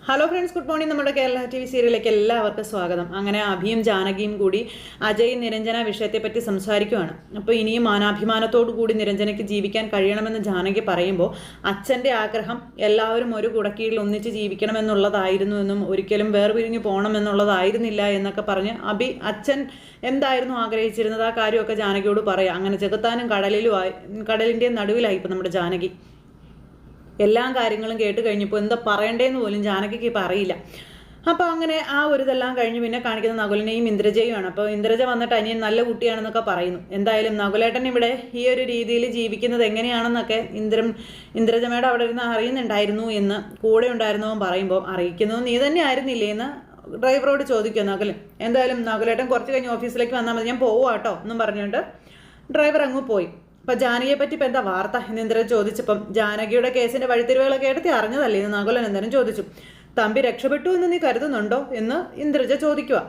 Hello friends, good morning. നമ്മുടെ Kerala TV സീരിയലിലേക്ക് എല്ലാവർക്കും സ്വാഗതം. അങ്ങനെ അഭിയും ജാനകിയും കൂടി അജയ് നിരഞ്ജന വിഷയത്തെപ്പറ്റി സംസാരിക്കുകയാണ്. അപ്പോൾ ഇനിയും മാനാഭിമാനത്തോടു കൂടി നിരഞ്ജനയ്ക്ക് ജീവിക്കാൻ കഴിയണമെന്ന് ജാനകി പറയുമ്പോൾ അച്ഛൻ്റെ ആഗ്രഹം എല്ലാവരും ഒരു കുടക്കീഴിൽ ഒന്നിച്ച് ജീവിക്കണമെന്നുള്ളതായിരുന്നു എന്നും ഒരിക്കലും വേർപിരിഞ്ഞു പോകണമെന്നുള്ളതായിരുന്നില്ല എന്നൊക്കെ പറഞ്ഞ് അച്ഛൻ എന്തായിരുന്നു ആഗ്രഹിച്ചിരുന്നത് ആ കാര്യമൊക്കെ ജാനകിയോട് പറയാം. അങ്ങനെ ചെകുത്താനും കടലിൻ്റെ നടുവിലായി ഇപ്പം നമ്മുടെ ജാനകി. എല്ലാ കാര്യങ്ങളും കേട്ട് കഴിഞ്ഞപ്പോൾ എന്താ പറയണ്ടേന്ന് പോലും ജാനകിക്ക് ഇപ്പം അറിയില്ല. അപ്പോൾ അങ്ങനെ ആ ഒരു ഇതെല്ലാം കഴിഞ്ഞ് പിന്നെ കാണിക്കുന്ന നകുലനെയും ഇന്ദ്രജയുമാണ്. അപ്പോൾ ഇന്ദ്രജ വന്നിട്ട് അനിയൻ നല്ല കുട്ടിയാണെന്നൊക്കെ പറയുന്നു. എന്തായാലും നകുലേട്ടൻ ഇവിടെ ഈ ഒരു രീതിയിൽ ജീവിക്കുന്നത് എങ്ങനെയാണെന്നൊക്കെ ഇന്ദ്രജമയുടെ അവിടെ ഇരുന്ന് അറിയുന്നുണ്ടായിരുന്നു എന്ന് കൂടെ ഉണ്ടായിരുന്നവൻ പറയുമ്പോൾ, അറിയിക്കുന്നത് നീ തന്നെ ആയിരുന്നില്ലേ എന്ന് ഡ്രൈവറോട് ചോദിക്കുക നകുലൻ. എന്തായാലും നകുലേട്ടൻ കുറച്ച് കഴിഞ്ഞ് ഓഫീസിലേക്ക് വന്നാൽ മതി, ഞാൻ പോവാട്ടോ എന്നും പറഞ്ഞുകൊണ്ട് ഡ്രൈവർ അങ്ങ് പോയി. അപ്പം ജാനകിയെ പറ്റി ഇപ്പം എന്താ വാർത്ത എന്ന് ഇന്ദ്രൻ ചോദിച്ചപ്പം, ജാനകിയുടെ കേസിൻ്റെ വഴിത്തിരിവുകളൊക്കെ എടുത്ത് അറിഞ്ഞതല്ലേ എന്ന് നകുലൻ എന്തായാലും ചോദിച്ചു. തമ്പി രക്ഷപ്പെട്ടു എന്ന് നീ കരുതുന്നുണ്ടോ എന്ന് ഇന്ദ്രജ ചോദിക്കുക.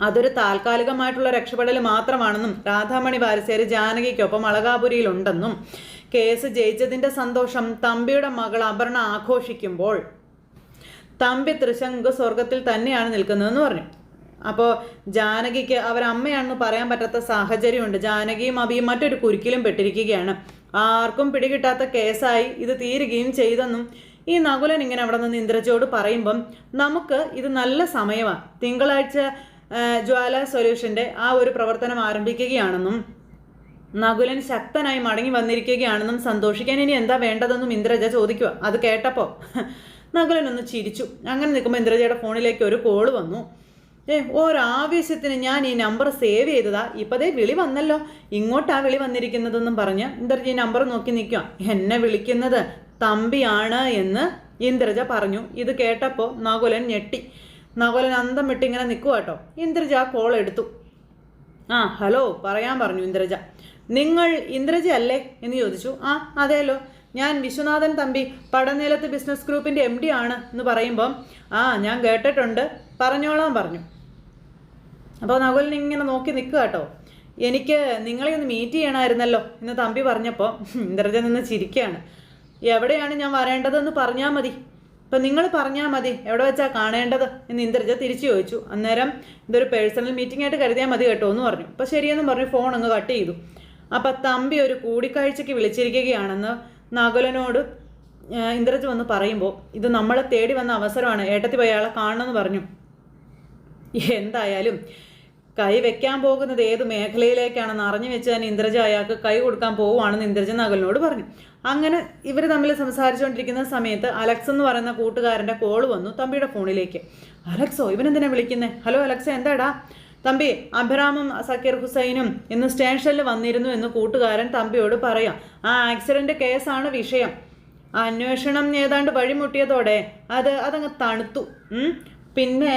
അതൊരു താൽക്കാലികമായിട്ടുള്ള രക്ഷപ്പെടൽ മാത്രമാണെന്നും രാധാമണി വാരസ്യാരി ജാനകിക്കൊപ്പം അളകാപുരിയിലുണ്ടെന്നും കേസ് ജയിച്ചതിൻ്റെ സന്തോഷം തമ്പിയുടെ മകൾ അപർണ ആഘോഷിക്കുമ്പോൾ തമ്പി തൃശങ്ക് സ്വർഗത്തിൽ തന്നെയാണ് നിൽക്കുന്നതെന്ന് പറഞ്ഞു. അപ്പോൾ ജാനകിക്ക് അവരമ്മയാണെന്ന് പറയാൻ പറ്റാത്ത സാഹചര്യമുണ്ട്. ജാനകിയും അബിയും മറ്റൊരു കുരുക്കിലും പെട്ടിരിക്കുകയാണ്. ആർക്കും പിടികിട്ടാത്ത കേസായി ഇത് തീരുകയും ചെയ്തെന്നും ഈ നകുലൻ ഇങ്ങനെ അവിടെ നിന്ന് ഇന്ദ്രജയോട് പറയുമ്പം, നമുക്ക് ഇത് നല്ല സമയമാണ്, തിങ്കളാഴ്ച ജ്വാല സൊല്യൂഷൻ്റെ ആ ഒരു പ്രവർത്തനം ആരംഭിക്കുകയാണെന്നും നകുലൻ ശക്തനായി മടങ്ങി വന്നിരിക്കുകയാണെന്നും സന്തോഷിക്കാൻ ഇനി എന്താ വേണ്ടതെന്നും ഇന്ദ്രജ ചോദിക്കുക. അത് കേട്ടപ്പോൾ നകുലൻ ഒന്ന് ചിരിച്ചു. അങ്ങനെ നിൽക്കുമ്പോൾ ഇന്ദ്രജയുടെ ഫോണിലേക്ക് ഒരു കോള് വന്നു. ഒരാവശ്യത്തിന് ഞാൻ ഈ നമ്പർ സേവ് ചെയ്തതാ, ഇപ്പതേ വിളി വന്നല്ലോ, ഇങ്ങോട്ടാ വിളി വന്നിരിക്കുന്നതെന്നും പറഞ്ഞ് ഇന്ദ്രജ ഈ നമ്പർ നോക്കി നിൽക്കുക. എന്നെ വിളിക്കുന്നത് തമ്പിയാണ് എന്ന് ഇന്ദ്രജ പറഞ്ഞു. ഇത് കേട്ടപ്പോൾ നകുലൻ ഞെട്ടി. നകുലൻ അന്തം വിട്ട് ഇങ്ങനെ നിൽക്കുക കേട്ടോ. ഇന്ദ്രജ ആ കോൾ എടുത്തു. ഹലോ പറയാൻ പറഞ്ഞു ഇന്ദ്രജ. നിങ്ങൾ ഇന്ദ്രജ അല്ലേ എന്ന് ചോദിച്ചു. അതേലോ, ഞാൻ വിശ്വനാഥൻ തമ്പി പടനിലത്ത് ബിസിനസ് ഗ്രൂപ്പിൻ്റെ MD ആണ് എന്ന് പറയുമ്പം, ഞാൻ കേട്ടിട്ടുണ്ട്, പറഞ്ഞോളാൻ പറഞ്ഞു. അപ്പോൾ നകുലൻ ഇങ്ങനെ നോക്കി നിൽക്കുക കേട്ടോ. എനിക്ക് നിങ്ങളെ ഒന്ന് മീറ്റ് ചെയ്യണമായിരുന്നല്ലോ എന്ന് തമ്പി പറഞ്ഞപ്പോൾ ഇന്ദ്രജ നിന്ന് ചിരിക്കുകയാണ്. എവിടെയാണ് ഞാൻ വരേണ്ടതെന്ന് പറഞ്ഞാൽ മതി, ഇപ്പം നിങ്ങൾ പറഞ്ഞാൽ മതി, എവിടെ വെച്ചാൽ കാണേണ്ടത് എന്ന് ഇന്ദ്രജ തിരിച്ചു ചോദിച്ചു. അന്നേരം ഇതൊരു പേഴ്സണൽ മീറ്റിംഗ് ആയിട്ട് കരുതിയാൽ മതി കേട്ടോ എന്ന് പറഞ്ഞു. അപ്പോൾ ശരിയെന്നും പറഞ്ഞു ഫോൺ അങ്ങ് കട്ട് ചെയ്തു. അപ്പം തമ്പി ഒരു കൂടിക്കാഴ്ചയ്ക്ക് വിളിച്ചിരിക്കുകയാണെന്ന് നകുലനോട് ഇന്ദ്രജ വന്ന് പറയുമ്പോൾ, ഇത് നമ്മളെ തേടി വന്ന അവസരമാണ്, ഏട്ടത്തി പോയി അയാളെ കാണണമെന്ന് പറഞ്ഞു. എന്തായാലും കൈ വെക്കാൻ പോകുന്നത് ഏത് മേഖലയിലേക്കാണെന്ന് അറിഞ്ഞു വെച്ച് തന്നെ ഇന്ദ്രജ അയാൾക്ക് കൈ കൊടുക്കാൻ പോവുകയാണെന്ന് ഇന്ദ്രജ നകുലനോട് പറഞ്ഞു. അങ്ങനെ ഇവർ തമ്മിൽ സംസാരിച്ചുകൊണ്ടിരിക്കുന്ന സമയത്ത് അലക്സ് എന്ന് പറയുന്ന കൂട്ടുകാരൻ്റെ കോള് വന്നു തമ്പിയുടെ ഫോണിലേക്ക്. അലക്സോ, ഇവനെന്തിനാ വിളിക്കുന്നത്? ഹലോ അലക്സ, എന്താടാ? തമ്പി, അഭിറാമും സക്കീർ ഹുസൈനും ഇന്ന് സ്റ്റേഷനിൽ വന്നിരുന്നു എന്ന് കൂട്ടുകാരൻ തമ്പിയോട് പറയാം. ആക്സിഡന്റ് കേസാണ് വിഷയം. അന്വേഷണം ഏതാണ്ട് വഴിമുട്ടിയതോടെ അതങ്ങ് തണുത്തു. പിന്നെ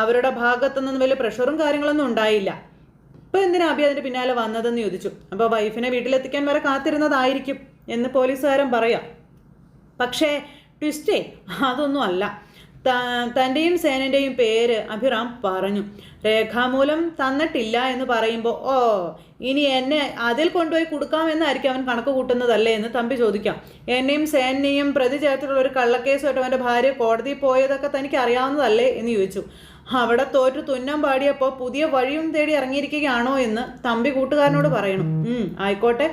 അവരുടെ ഭാഗത്തുനിന്ന് വലിയ പ്രഷറും കാര്യങ്ങളൊന്നും ഉണ്ടായില്ല. ഇപ്പം എന്തിനാ അഭി അതിൻ്റെ പിന്നാലെ വന്നതെന്ന് ചോദിച്ചു. അപ്പോൾ വൈഫിനെ വീട്ടിലെത്തിക്കാൻ വരെ കാത്തിരുന്നതായിരിക്കും എന്ന് പോലീസുകാരൻ പറയാം. പക്ഷേ ട്വിസ്റ്റേ അതൊന്നും അല്ല. തൻ്റെയും സേനൻ്റെയും പേര് അഭിറാം പറഞ്ഞു. രേഖാമൂലം തന്നിട്ടില്ല എന്ന് പറയുമ്പോൾ, ഇനി എന്നെ അതിൽ കൊണ്ടുപോയി കൊടുക്കാമെന്നായിരിക്കും അവൻ കണക്ക് കൂട്ടുന്നതല്ലേ എന്ന് തമ്പി ചോദിക്കാം. എന്നെയും സേനയും പ്രതി ചേർത്തിട്ടുള്ള ഒരു കള്ളക്കേസുമായിട്ട് അവൻ്റെ ഭാര്യ കോടതിയിൽ പോയതൊക്കെ തനിക്ക് അറിയാവുന്നതല്ലേ എന്ന് ചോദിച്ചു. അവിടെ തോറ്റു തുന്നം പാടിയപ്പോൾ പുതിയ വഴിയും തേടി ഇറങ്ങിയിരിക്കുകയാണോ എന്ന് തമ്പി കൂട്ടുകാരനോട് പറയണം. ആയിക്കോട്ടെ,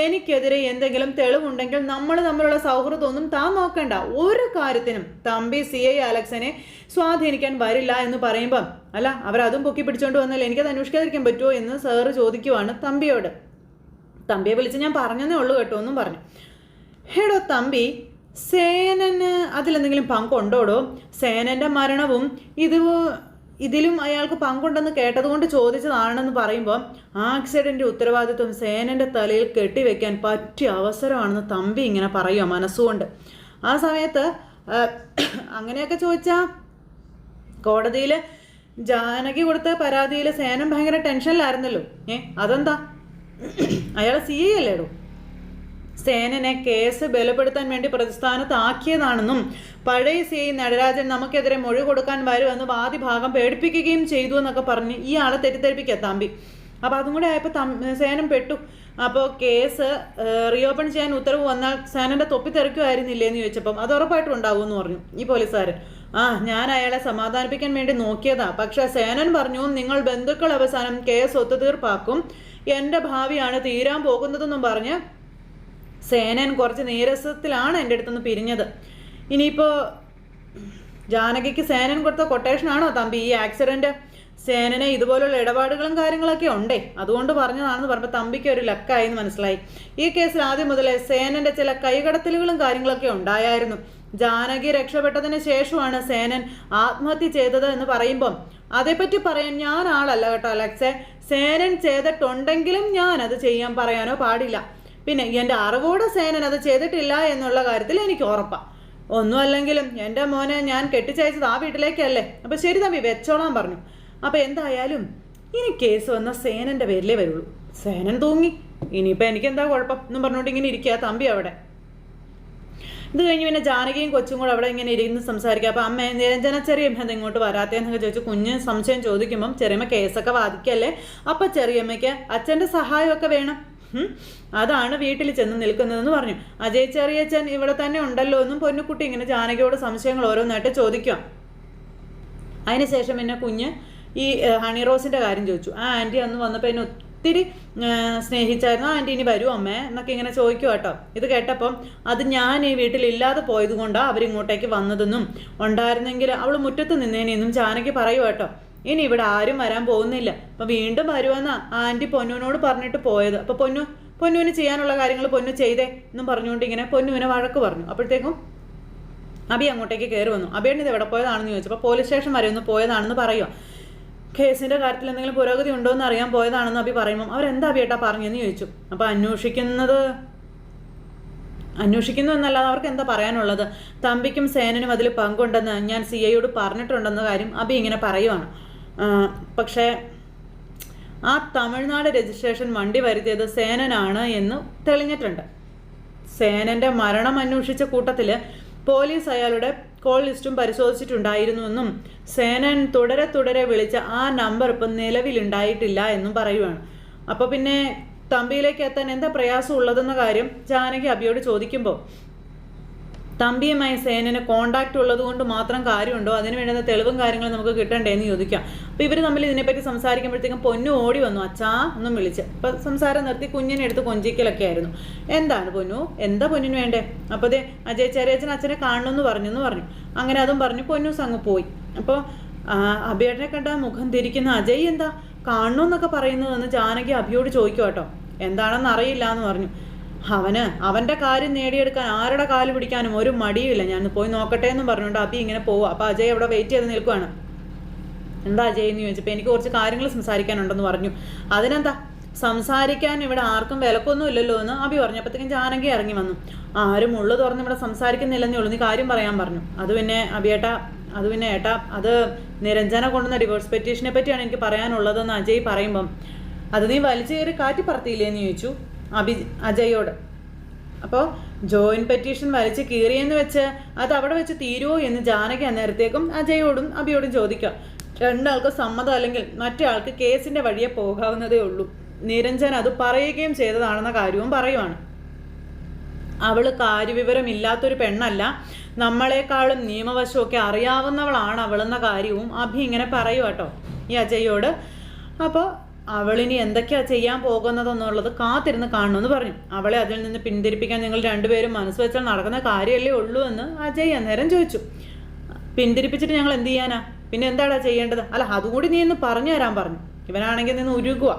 എനിക്കെതിരെ എന്തെങ്കിലും തെളിവുണ്ടെങ്കിൽ നമ്മൾ തമ്മിലുള്ള സൗഹൃദമൊന്നും താൻ നോക്കണ്ട. ഒരു കാര്യത്തിനും തമ്പി CI അലക്സിനെ സ്വാധീനിക്കാൻ വരില്ല എന്ന് പറയുമ്പം, അല്ല അവരതും പൊക്കി പിടിച്ചോണ്ട് വന്നാൽ എനിക്കത് അന്വേഷിക്കാതിരിക്കാൻ പറ്റുമോ എന്ന് സാറ് ചോദിക്കുവാണ് തമ്പിയോട്. തമ്പിയെ വിളിച്ച് ഞാൻ പറഞ്ഞതേ ഉള്ളൂ കേട്ടോ എന്നും പറഞ്ഞു. ഹേടോ തമ്പി, സേനന് അതിലെന്തെങ്കിലും പങ്കുണ്ടോടോ? സേനൻ്റെ മരണവും ഇതിലും അയാൾക്ക് പങ്കുണ്ടെന്ന് കേട്ടതുകൊണ്ട് ചോദിച്ചതാണെന്ന് പറയുമ്പോൾ, ആക്സിഡൻ്റ് ഉത്തരവാദിത്വം സേനൻ്റെ തലയിൽ കെട്ടിവെക്കാൻ പറ്റിയ അവസരമാണെന്ന് തമ്പി ഇങ്ങനെ പറയുക മനസ്സുകൊണ്ട്. ആ സമയത്ത് അങ്ങനെയൊക്കെ ചോദിച്ചാൽ കോടതിയിൽ ജാനകി കൊടുത്ത പരാതിയിൽ സേനൻ ഭയങ്കര ടെൻഷനിലായിരുന്നല്ലോ. അതെന്താ? അയാൾ CI അല്ലേടോ. സേനനെ കേസ് ബലപ്പെടുത്താൻ വേണ്ടി പ്രതിസ്ഥാനത്താക്കിയതാണെന്നും പഴയ CI നടരാജൻ നമുക്കെതിരെ മൊഴി കൊടുക്കാൻ വരുമെന്ന് വാദിഭാഗം പേടിപ്പിക്കുകയും ചെയ്തു എന്നൊക്കെ പറഞ്ഞ് ഇയാളെ തെറ്റിദ്ധരിപ്പിക്കുക തമ്പി. അപ്പോൾ അതും കൂടെ ആയപ്പോൾ സേനം പെട്ടു. അപ്പോൾ കേസ് റീഓപ്പൺ ചെയ്യാൻ ഉത്തരവ് വന്നാൽ സേനൻ്റെ തൊപ്പി തെറിക്കുമായിരുന്നില്ലേ എന്ന് ചോദിച്ചപ്പം അത് ഉറപ്പായിട്ടും ഉണ്ടാവുമെന്ന് പറഞ്ഞു ഈ പോലീസുകാരൻ. ഞാൻ അയാളെ സമാധാനിപ്പിക്കാൻ വേണ്ടി നോക്കിയതാ, പക്ഷെ സേനൻ പറഞ്ഞു നിങ്ങൾ ബന്ധുക്കൾ അവസാനം കേസ് ഒത്തുതീർപ്പാക്കും, എൻ്റെ ഭാവിയാണ് തീരാൻ പോകുന്നതെന്നും പറഞ്ഞ് സേനൻ കുറച്ച് നീരസത്തിലാണ് എൻ്റെ അടുത്തുനിന്ന് പിരിഞ്ഞത്. ഇനിയിപ്പോൾ ജാനകിക്ക് സേനൻ കൊടുത്ത കൊട്ടേഷനാണോ തമ്പി ഈ ആക്സിഡൻറ്റ്? സേനന് ഇതുപോലുള്ള ഇടപാടുകളും കാര്യങ്ങളൊക്കെ ഉണ്ടേ, അതുകൊണ്ട് പറഞ്ഞതാണെന്ന് പറഞ്ഞപ്പോൾ തമ്പിക്ക് ഒരു ലക്കായി എന്ന് മനസ്സിലായി. ഈ കേസിൽ ആദ്യം മുതലേ സേനൻ്റെ ചില കൈകടത്തലുകളും കാര്യങ്ങളൊക്കെ ഉണ്ടായിരുന്നു. ജാനകി രക്ഷപ്പെട്ടതിന് ശേഷമാണ് സേനൻ ആത്മഹത്യ ചെയ്തത് എന്ന് പറയുമ്പം അതേപ്പറ്റി പറയാൻ ഞാൻ ആളല്ല കേട്ടോ അലക്സേ. സേനൻ ചെയ്തിട്ടുണ്ടെങ്കിലും ഞാൻ അത് ചെയ്യാൻ പറയാനോ പാടില്ല. പിന്നെ എൻ്റെ അറിവോടെ സേനൻ അത് ചെയ്തിട്ടില്ല എന്നുള്ള കാര്യത്തിൽ എനിക്ക് ഉറപ്പാണ്. ഒന്നും അല്ലെങ്കിലും എൻ്റെ മോനെ ഞാൻ കെട്ടിച്ചയച്ചത് ആ വീട്ടിലേക്കല്ലേ. അപ്പോൾ ശരി തമ്പി വെച്ചോളാൻ പറഞ്ഞു. അപ്പോൾ എന്തായാലും ഇനി കേസ് വന്ന സേനൻ്റെ പേരിലേ വരുള്ളൂ. സേനൻ തൂങ്ങി, ഇനിയിപ്പോൾ എനിക്കെന്താ കുഴപ്പം എന്നും പറഞ്ഞുകൊണ്ട് ഇങ്ങനെ ഇരിക്കുക തമ്പി അവിടെ. ഇത് കഴിഞ്ഞ് പിന്നെ ജാനകിയും കൊച്ചും കൂടെ അവിടെ ഇങ്ങനെ ഇരുന്ന് സംസാരിക്കുക. അപ്പോൾ അമ്മ നിരഞ്ജന ചെറിയമ്മ അത് ഇങ്ങോട്ട് വരാത്തേന്നൊക്കെ ചോദിച്ചു കുഞ്ഞ് സംശയം ചോദിക്കുമ്പം ചെറിയമ്മ കേസൊക്കെ വാദിക്കല്ലേ, അപ്പം ചെറിയമ്മയ്ക്ക് അച്ഛൻ്റെ സഹായമൊക്കെ വേണം, അതാണ് വീട്ടിൽ ചെന്ന് നിൽക്കുന്നതെന്ന് പറഞ്ഞു. അജയ് ചെറിയച്ഛൻ ഇവിടെ തന്നെ ഉണ്ടല്ലോ എന്നും പൊന്നുകുട്ടി ഇങ്ങനെ ജാനകിയോട് സംശയങ്ങൾ ഓരോന്നായിട്ട് ചോദിക്കാം. അതിനുശേഷം പിന്നെ കുഞ്ഞ് ഈ ഹണി റോസിൻ്റെ കാര്യം ചോദിച്ചു. ആൻറ്റി അന്ന് വന്നപ്പോൾ എന്നെ ഒത്തിരി സ്നേഹിച്ചായിരുന്നു, ആൻറ്റി ഇനി വരുമോ അമ്മേ എന്നൊക്കെ ഇങ്ങനെ ചോദിക്കും കേട്ടോ. ഇത് കേട്ടപ്പം അത് ഞാൻ ഈ വീട്ടിലില്ലാതെ പോയത് കൊണ്ടാണ് അവരിങ്ങോട്ടേക്ക് വന്നതെന്നും ഉണ്ടായിരുന്നെങ്കിൽ അവൾ മുറ്റത്ത് നിന്നേനെന്നും ജാനകി പറയൂ കേട്ടോ. ഇനി ഇവിടെ ആരും വരാൻ പോകുന്നില്ല, അപ്പം വീണ്ടും വരുമെന്നാ ആൻറ്റി പൊന്നുവിനോട് പറഞ്ഞിട്ട് പോയത്. അപ്പോൾ പൊന്നുവിന് ചെയ്യാനുള്ള കാര്യങ്ങൾ പൊന്നു ചെയ്തേ എന്നും പറഞ്ഞുകൊണ്ട് ഇങ്ങനെ പൊന്നുവിനെ വഴക്ക് പറഞ്ഞു. അപ്പോഴത്തേക്കും അബി അങ്ങോട്ടേക്ക് കയറി വന്നു. അബിയുടെ ഇത് എവിടെ പോയതാണെന്ന് ചോദിച്ചപ്പോൾ പോലീസ് സ്റ്റേഷൻ വരെ ഒന്ന് പോയതാണെന്ന് പറയുക. കേസിൻ്റെ കാര്യത്തിൽ എന്തെങ്കിലും പുരോഗതി ഉണ്ടോ എന്ന് അറിയാൻ പോയതാണെന്ന് അബി പറയുമ്പം അവരെന്താ അബിയേട്ടാ പറഞ്ഞെന്ന് ചോദിച്ചു. അപ്പോൾ അന്വേഷിക്കുന്നു എന്നല്ലാതെ അവർക്ക് എന്താ പറയാനുള്ളത്? തമ്പിക്കും സേനനും അതിൽ പങ്കുണ്ടെന്ന് ഞാൻ CIയോട് പറഞ്ഞിട്ടുണ്ടെന്ന കാര്യം അബി ഇങ്ങനെ പറയുവാണ്. പക്ഷേ ആ തമിഴ്നാട് രജിസ്ട്രേഷൻ വണ്ടി വരുത്തിയത് സേനനാണ് എന്ന് തെളിഞ്ഞിട്ടുണ്ട്. സേനൻ്റെ മരണം അന്വേഷിച്ച കൂട്ടത്തിൽ പോലീസ് അയാളുടെ കോൾ ലിസ്റ്റും പരിശോധിച്ചിട്ടുണ്ടായിരുന്നുവെന്നും സേനൻ തുടരെ വിളിച്ച ആ നമ്പർ ഇപ്പം നിലവിലുണ്ടായിട്ടില്ല എന്നും പറയുവാണ്. അപ്പോൾ പിന്നെ തമ്പിയിലേക്ക് എത്താൻ എന്താ പ്രയാസം ഉള്ളതെന്ന കാര്യം ജാനകി അബിയോട് ചോദിക്കുമ്പോൾ തമ്പിയുമായി സേനന് കോണ്ടാക്റ്റ് ഉള്ളത് കൊണ്ട് മാത്രം കാര്യമുണ്ടോ, അതിന് വേണ്ടുന്ന തെളിവും കാര്യങ്ങളും നമുക്ക് കിട്ടണ്ടേ എന്ന് ചോദിക്കാം. അപ്പോൾ ഇവർ തമ്മിൽ ഇതിനെപ്പറ്റി സംസാരിക്കുമ്പോഴത്തേക്കും പൊന്നു ഓടി വന്നു, അച്ഛാ എന്നും വിളിച്ച്. അപ്പോൾ സംസാരം നിർത്തി കുഞ്ഞിനെ എടുത്ത് കൊഞ്ചിക്കലൊക്കെ ആയിരുന്നു. എന്താണ് പൊന്നു, എന്താ പൊന്നിന് വേണ്ടേ? അപ്പോൾ അതെ അജയ് ചെറിയച്ഛൻ അച്ഛനെ കാണണമെന്ന് പറഞ്ഞു. അങ്ങനെ അതും പറഞ്ഞു പൊന്നു അങ്ങ് പോയി. അപ്പോൾ അബിയേട്ടനെ കണ്ട മുഖം തിരിക്കുന്ന അജയ് എന്താ കാണണമെന്നൊക്കെ പറയുന്നതെന്ന് ജാനകി അബിയോട് ചോദിക്കും കേട്ടോ. എന്താണെന്ന് അറിയില്ല എന്ന് പറഞ്ഞു. അവൻ്റെ കാര്യം നേടിയെടുക്കാൻ ആരുടെ കാല് പിടിക്കാനും ഒരു മടിയുമില്ല, ഞാൻ പോയി നോക്കട്ടെ എന്നും പറഞ്ഞുകൊണ്ട് അബി ഇങ്ങനെ പോവുക. അപ്പോൾ അജയ് അവിടെ വെയിറ്റ് ചെയ്ത് നിൽക്കുവാണ്. എന്താ അജയ് എന്ന് ചോദിച്ചപ്പോൾ എനിക്ക് കുറച്ച് കാര്യങ്ങൾ സംസാരിക്കാനുണ്ടെന്ന് പറഞ്ഞു. അതിനെന്താ സംസാരിക്കാൻ ഇവിടെ ആർക്കും വിലക്കൊന്നും ഇല്ലല്ലോ എന്ന് അബി പറഞ്ഞു. അപ്പോഴത്തേക്കും ജാനകി ഇറങ്ങി വന്നു. ആരും ഉള്ളു തുറന്ന് ഇവിടെ സംസാരിക്കുന്നില്ലെന്നേ ഉള്ളൂ, നീ കാര്യം പറയാൻ പറഞ്ഞു. അത് പിന്നെ ഏട്ടാ അത് നിരഞ്ജന കൊണ്ടുവന്ന ഡിവോഴ്സ് പെറ്റീഷനെ പറ്റിയാണ് എനിക്ക് പറയാനുള്ളതെന്ന് അജയ് പറയുമ്പം അത് നീ വലിച്ചു കയറി കാറ്റി പറത്തിയില്ലേന്ന് ചോദിച്ചു അജയോട്. അപ്പോൾ ജോയിൻ പെറ്റീഷൻ വലിച്ച് കീറിയെന്ന് വെച്ച് അത് അവിടെ വെച്ച് തീരുമോ എന്ന് ജാനകി അന്നേരത്തേക്കും അജയോടും അബിയോടും ചോദിക്കുക. രണ്ടാൾക്ക് സമ്മതം അല്ലെങ്കിൽ മറ്റേ ആൾക്ക് കേസിൻ്റെ വഴിയെ പോകാവുന്നതേ ഉള്ളൂ. നിരഞ്ജൻ അത് പറയുകയും ചെയ്തതാണെന്ന കാര്യവും പറയുവാണ്. അവൾ കാര്യവിവരമില്ലാത്തൊരു പെണ്ണല്ല, നമ്മളെക്കാളും നിയമവശമൊക്കെ അറിയാവുന്നവളാണ് അവളെന്ന കാര്യവും അഭി ഇങ്ങനെ പറയുക കേട്ടോ ഈ അജയോട്. അപ്പോൾ അവളിനി എന്തൊക്കെയാണ് ചെയ്യാൻ പോകുന്നതെന്നുള്ളത് കാത്തിരുന്ന് കാണണമെന്ന് പറഞ്ഞു. അവളെ അതിൽ നിന്ന് പിന്തിരിപ്പിക്കാൻ നിങ്ങൾ രണ്ടുപേരും മനസ്സ് വെച്ചാൽ നടക്കുന്ന കാര്യമല്ലേ ഉള്ളൂ എന്ന് അജയ് അന്നേരം ചോദിച്ചു. പിന്തിരിപ്പിച്ചിട്ട് ഞങ്ങൾ എന്ത് ചെയ്യാനാ, പിന്നെ എന്താടാ ചെയ്യേണ്ടത്? അല്ല അതുകൂടി നീ ഒന്ന് പറഞ്ഞു തരാൻ പറഞ്ഞു. ഇവനാണെങ്കിൽ നിന്ന് ഉരുകുക.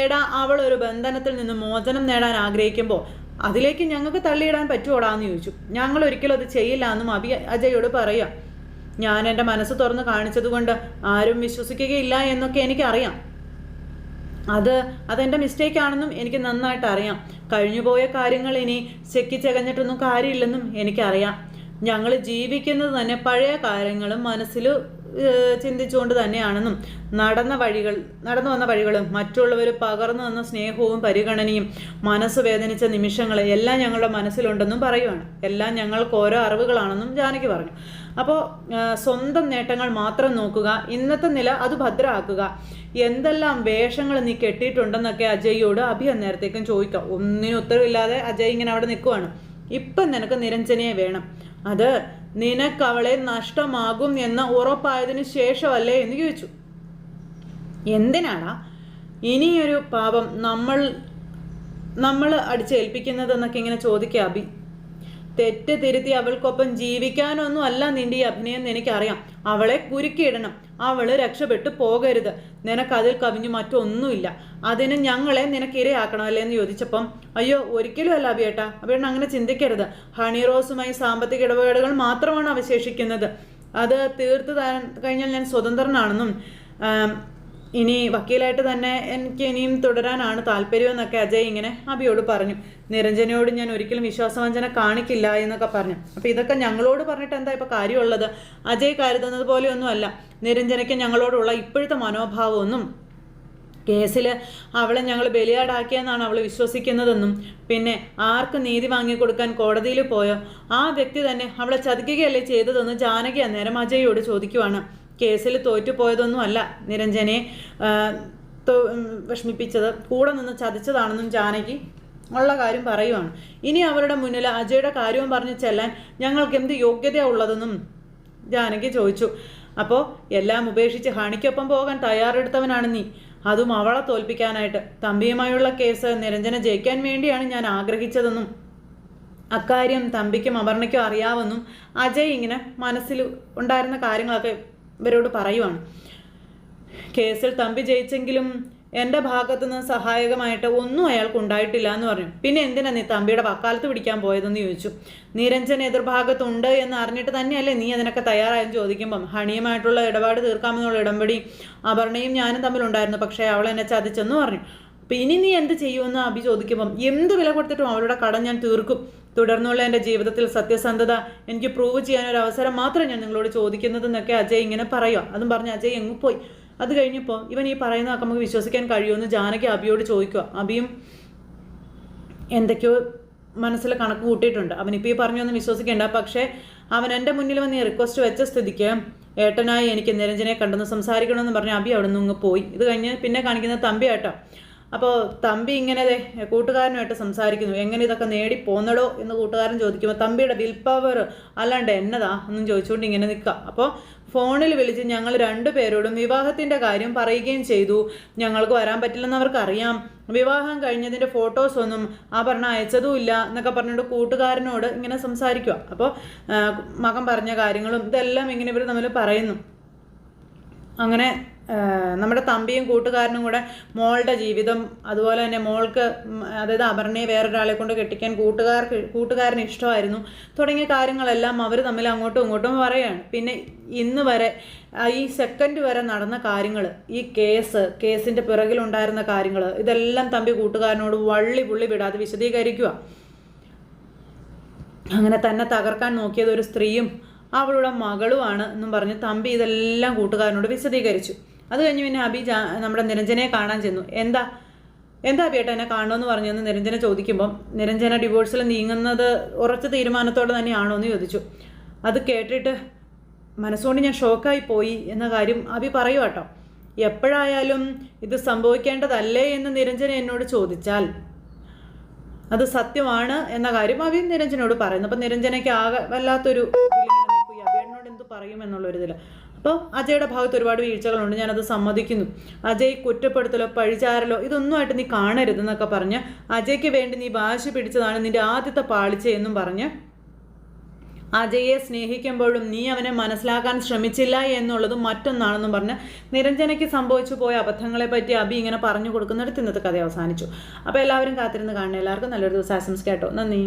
എടാ അവളൊരു ബന്ധനത്തിൽ നിന്ന് മോചനം നേടാൻ ആഗ്രഹിക്കുമ്പോൾ അതിലേക്ക് ഞങ്ങൾക്ക് തള്ളിയിടാൻ പറ്റുമോടാന്ന് ചോദിച്ചു. ഞങ്ങൾ ഒരിക്കലും അത് ചെയ്യില്ല എന്നും അജയോട് പറയുക. ഞാൻ എൻ്റെ മനസ്സ് തുറന്ന് കാണിച്ചതുകൊണ്ട് ആരും വിശ്വസിക്കുകയില്ല എന്നൊക്കെ എനിക്കറിയാം. അതെൻ്റെ മിസ്റ്റേക്കാണെന്നും എനിക്ക് നന്നായിട്ട് അറിയാം. കഴിഞ്ഞുപോയ കാര്യങ്ങൾ ഇനി ചെക്കിച്ചകഞ്ഞിട്ടൊന്നും കാര്യമില്ലെന്നും എനിക്കറിയാം. ഞങ്ങൾ ജീവിക്കുന്നത് തന്നെ പഴയ കാര്യങ്ങളും മനസ്സിൽ ചിന്തിച്ചുകൊണ്ട് തന്നെയാണെന്നും നടന്നു വന്ന വഴികളും മറ്റുള്ളവർ പകർന്നു തന്ന സ്നേഹവും പരിഗണനയും മനസ്സ് വേദനിച്ച നിമിഷങ്ങൾ എല്ലാം ഞങ്ങളുടെ മനസ്സിലുണ്ടെന്നും പറയുവാണ്. എല്ലാം ഞങ്ങൾക്ക് ഓരോ അറിവുകളാണെന്നും ജാനകി പറഞ്ഞു. അപ്പോൾ സ്വന്തം നേട്ടങ്ങൾ മാത്രം നോക്കുക, ഇന്നത്തെ നില അത് ഭദ്രമാക്കുക. എന്തെല്ലാം വേഷങ്ങൾ നീ കെട്ടിയിട്ടുണ്ടെന്നൊക്കെ അജയോട് അഭി അന്നേരത്തേക്കും ചോദിക്കാം. ഒന്നിനും ഉത്തരവില്ലാതെ അജയ് ഇങ്ങനെ അവിടെ നിൽക്കുവാണ്. ഇപ്പം നിനക്ക് നിരഞ്ജനയെ വേണം, അത് നിനക്കവളെ നഷ്ടമാകും എന്ന ഉറപ്പായതിനു ശേഷമല്ലേ എന്ന് ചോദിച്ചു. എന്തിനാടാ ഇനിയൊരു പാപം നമ്മൾ അടിച്ചേൽപ്പിക്കുന്നതെന്നൊക്കെ ഇങ്ങനെ ചോദിക്കുക അഭി. തെറ്റ് തിരുത്തി അവൾക്കൊപ്പം ജീവിക്കാനൊന്നും അല്ല നിന്റെ ഈ അഭിനയം എനിക്കറിയാം. അവളെ കുരുക്കിയിടണം, അവള് രക്ഷപ്പെട്ടു പോകരുത്. നിനക്കതിൽ കവിഞ്ഞു മറ്റൊന്നുമില്ല. അതിന് ഞങ്ങളെ നിനക്കിരയാക്കണം അല്ലേ എന്ന് ചോദിച്ചപ്പം അയ്യോ ഒരിക്കലും അല്ല അഭിയേട്ടാ, അഭിയേട്ടൻ അങ്ങനെ ചിന്തിക്കരുത്. ഹണി റോസുമായി സാമ്പത്തിക ഇടപാടുകൾ മാത്രമാണ് അവശേഷിക്കുന്നത്. അത് തീർത്ത് കഴിഞ്ഞാൽ ഞാൻ സ്വതന്ത്രനാണെന്നും ഇനി വക്കീലായിട്ട് തന്നെ എനിക്ക് ഇനിയും തുടരാനാണ് താല്പര്യമെന്നൊക്കെ അജയ് ഇങ്ങനെ അഭിയോട് പറഞ്ഞു. നിരഞ്ജനയോട് ഞാൻ ഒരിക്കലും വിശ്വാസവഞ്ചന കാണിക്കില്ല എന്നൊക്കെ പറഞ്ഞു. അപ്പോൾ ഇതൊക്കെ ഞങ്ങളോട് പറഞ്ഞിട്ട് എന്താ ഇപ്പോൾ കാര്യമുള്ളത്? അജയ് കരുതുന്നത് പോലെയൊന്നുമല്ല നിരഞ്ജനയ്ക്ക് ഞങ്ങളോടുള്ള ഇപ്പോഴത്തെ മനോഭാവമൊന്നും. കേസിൽ അവളെ ഞങ്ങൾ ബലിയാടാക്കിയെന്നാണ് അവൾ വിശ്വസിക്കുന്നതെന്നും പിന്നെ ആർക്ക് നീതി വാങ്ങിക്കൊടുക്കാൻ കോടതിയിൽ പോയോ ആ വ്യക്തി തന്നെ അവളെ ചതിക്കുകയല്ലേ ചെയ്തതെന്ന് ജാനകി അന്നേരം അജയോട് ചോദിക്കുവാണ്. കേസിൽ തോറ്റുപോയതൊന്നുമല്ല നിരഞ്ജനെ വിഷമിപ്പിച്ചത്, കൂടെ നിന്ന് ചതിച്ചതാണെന്നും ജാനകി ഉള്ള കാര്യം പറയുവാണ്. ഇനി അവരുടെ മുന്നിൽ അജയുടെ കാര്യവും പറഞ്ഞ് ചെല്ലാൻ ഞങ്ങൾക്ക് എന്ത് യോഗ്യത ഉള്ളതെന്നും ജാനകി ചോദിച്ചു. അപ്പോൾ എല്ലാം ഉപേക്ഷിച്ച് ഹണിക്കൊപ്പം പോകാൻ തയ്യാറെടുത്തവനാണ് നീ, അതും അവളെ തോൽപ്പിക്കാനായിട്ട്. തമ്പിയുമായുള്ള കേസ് നിരഞ്ജന ജയിക്കാൻ വേണ്ടിയാണ് ഞാൻ ആഗ്രഹിച്ചതെന്നും അക്കാര്യം തമ്പിക്കും അപർണയ്ക്കും അറിയാമെന്നും അജയ് ഇങ്ങനെ മനസ്സിൽ ഉണ്ടായിരുന്ന കാര്യങ്ങളൊക്കെ ഇവരോട് പറയുവാണ്. കേസിൽ തമ്പി ജയിച്ചെങ്കിലും എൻ്റെ ഭാഗത്തുനിന്ന് സഹായകമായിട്ട് ഒന്നും അയാൾക്ക് ഉണ്ടായിട്ടില്ല എന്ന് പറഞ്ഞു. പിന്നെ എന്തിനാ നീ തമ്പിയുടെ വക്കാലത്ത് പിടിക്കാൻ പോയതെന്ന് ചോദിച്ചു. നിരഞ്ജൻ എതിർഭാഗത്തുണ്ട് എന്ന് അറിഞ്ഞിട്ട് തന്നെയല്ലേ നീ അതിനൊക്കെ തയ്യാറായെന്ന് ചോദിക്കുമ്പം ഹണിയുമായിട്ടുള്ള ഇടപാട് തീർക്കാമെന്നുള്ള ഇടംപടി അപർണയും ഞാനും തമ്മിലുണ്ടായിരുന്നു, പക്ഷേ അവൾ എന്നെ ചതിച്ചെന്ന് പറഞ്ഞു. അപ്പം ഇനി നീ എന്ത് ചെയ്യുമെന്ന് അഭി ചോദിക്കുമ്പം എന്ത് വില കൊടുത്തിട്ടും അവളുടെ കടം ഞാൻ തീർക്കും. തുടർന്നുള്ള എൻ്റെ ജീവിതത്തിൽ സത്യസന്ധത എനിക്ക് പ്രൂവ് ചെയ്യാനൊരു അവസരം മാത്രമേ ഞാൻ നിങ്ങളോട് ചോദിക്കുന്നതെന്നൊക്കെ അജയ് ഇങ്ങനെ പറയുക. അതും പറഞ്ഞ് അജയ് എങ്ങ് പോയി. അത് കഴിഞ്ഞപ്പോൾ ഇവൻ ഈ പറയുന്നതൊക്കെ നമുക്ക് വിശ്വസിക്കാൻ കഴിയുമെന്ന് ജാനകി അഭിയോട് ചോദിക്കുക. അഭിയും എന്തൊക്കെയോ മനസ്സിൽ കണക്ക് കൂട്ടിയിട്ടുണ്ട്. അവനിപ്പോൾ ഈ പറഞ്ഞൊന്നും വിശ്വസിക്കേണ്ട, പക്ഷേ അവൻ എൻ്റെ മുന്നിൽ വന്ന് ഈ റിക്വസ്റ്റ് വെച്ച സ്ഥിതിക്ക് ഏട്ടനായി എനിക്ക് നിരഞ്ജനെ കണ്ടെന്ന് സംസാരിക്കണമെന്ന് പറഞ്ഞ് അഭി അവിടെ നിന്ന് പോയി. ഇത് കഴിഞ്ഞ് പിന്നെ കാണിക്കുന്നത് തമ്പി ആട്ടോ. അപ്പോൾ തമ്പി ഇങ്ങനെ കൂട്ടുകാരനുമായിട്ട് സംസാരിക്കുന്നു. എങ്ങനെ ഇതൊക്കെ നേടി പോന്നടോ എന്ന് കൂട്ടുകാരൻ ചോദിക്കുമ്പോൾ തമ്പിയുടെ വിൽ പവർ അല്ലാണ്ട് എന്നതാ എന്നും ചോദിച്ചുകൊണ്ട് ഇങ്ങനെ നിൽക്കുക. അപ്പോൾ ഫോണിൽ വിളിച്ച് ഞങ്ങൾ രണ്ടുപേരോടും വിവാഹത്തിൻ്റെ കാര്യം പറയുകയും ചെയ്തു. ഞങ്ങൾക്ക് വരാൻ പറ്റില്ലെന്ന് അവർക്കറിയാം. വിവാഹം കഴിഞ്ഞതിൻ്റെ ഫോട്ടോസൊന്നും അപർണ അയച്ചതുമില്ല എന്നൊക്കെ പറഞ്ഞിട്ട് കൂട്ടുകാരനോട് ഇങ്ങനെ സംസാരിക്കുക. അപ്പോൾ മകൻ പറഞ്ഞ കാര്യങ്ങളും ഇതെല്ലാം ഇങ്ങനെ ഇവർ തമ്മിൽ പറയുന്നു. അങ്ങനെ നമ്മുടെ തമ്പിയും കൂട്ടുകാരനും കൂടെ മോളുടെ ജീവിതം, അതുപോലെ തന്നെ മോൾക്ക് അതായത് അപർണയെ വേറൊരാളെ കൊണ്ട് കെട്ടിക്കാൻ കൂട്ടുകാരന് ഇഷ്ടമായിരുന്നു തുടങ്ങിയ കാര്യങ്ങളെല്ലാം അവർ തമ്മിൽ അങ്ങോട്ടും ഇങ്ങോട്ടും പറയുകയാണ്. പിന്നെ ഇന്ന് വരെ ഈ സെക്കൻഡ് വരെ നടന്ന കാര്യങ്ങൾ, ഈ കേസിൻ്റെ പിറകിലുണ്ടായിരുന്ന കാര്യങ്ങൾ, ഇതെല്ലാം തമ്പി കൂട്ടുകാരനോട് വള്ളി പുള്ളി വിടാതെ വിശദീകരിക്കുക. അങ്ങനെ തന്നെ തകർക്കാൻ നോക്കിയത് ഒരു സ്ത്രീയും അവളുടെ മകളുമാണ് എന്നും പറഞ്ഞ് തമ്പി ഇതെല്ലാം കൂട്ടുകാരനോട് വിശദീകരിച്ചു. അത് കഴിഞ്ഞ് പിന്നെ അഭി നമ്മുടെ നിരഞ്ജനയെ കാണാൻ ചെന്നു. എന്താ അഭിയേട്ട എന്നെ കാണണമെന്ന് പറഞ്ഞെന്ന് നിരഞ്ജന ചോദിക്കുമ്പം നിരഞ്ജന ഡിവോഴ്സിൽ നീങ്ങുന്നത് ഉറച്ച തീരുമാനത്തോടെ തന്നെയാണോ എന്ന് ചോദിച്ചു. അത് കേട്ടിട്ട് മനസ്സുകൊണ്ട് ഞാൻ ഷോക്കായി പോയി എന്ന കാര്യം അഭി പറയുക കേട്ടോ. എപ്പോഴായാലും ഇത് സംഭവിക്കേണ്ടതല്ലേ എന്ന് നിരഞ്ജന എന്നോട് ചോദിച്ചാൽ അത് സത്യമാണ് എന്ന കാര്യം അഭി നിരഞ്ജനോട് പറയുന്നു. അപ്പം നിരഞ്ജനയ്ക്ക് ആകെ വല്ലാത്തൊരു അഭിയേട്ടനോട് എന്ത് പറയും എന്നുള്ളൊരിതിൽ. അപ്പോൾ അജയുടെ ഭാഗത്ത് ഒരുപാട് വീഴ്ചകളുണ്ട്, ഞാനത് സമ്മതിക്കുന്നു. അജയ് കുറ്റപ്പെടുത്തലോ പഴിചാരലോ ഇതൊന്നുമായിട്ട് നീ കാണരുതെന്നൊക്കെ പറഞ്ഞ് അജയ്ക്ക് വേണ്ടി നീ വാശി പിടിച്ചതാണ് നിന്റെ ആദ്യത്തെ പാളിച്ച എന്നും പറഞ്ഞ് അജയെ സ്നേഹിക്കുമ്പോഴും നീ അവനെ മനസ്സിലാക്കാൻ ശ്രമിച്ചില്ല എന്നുള്ളതും മറ്റൊന്നാണെന്നും പറഞ്ഞ് നിരഞ്ജനയ്ക്ക് സംഭവിച്ചു പോയ അബദ്ധങ്ങളെ പറ്റി അഭി ഇങ്ങനെ പറഞ്ഞു കൊടുക്കുന്നിടത്ത് ഇന്നത്തെ കഥ അവസാനിച്ചു. അപ്പോൾ എല്ലാവരും കാത്തിരുന്ന് കാണുക. എല്ലാവർക്കും നല്ലൊരു ദിവസം ആശംസിക്കാം കേട്ടോ. നന്ദി.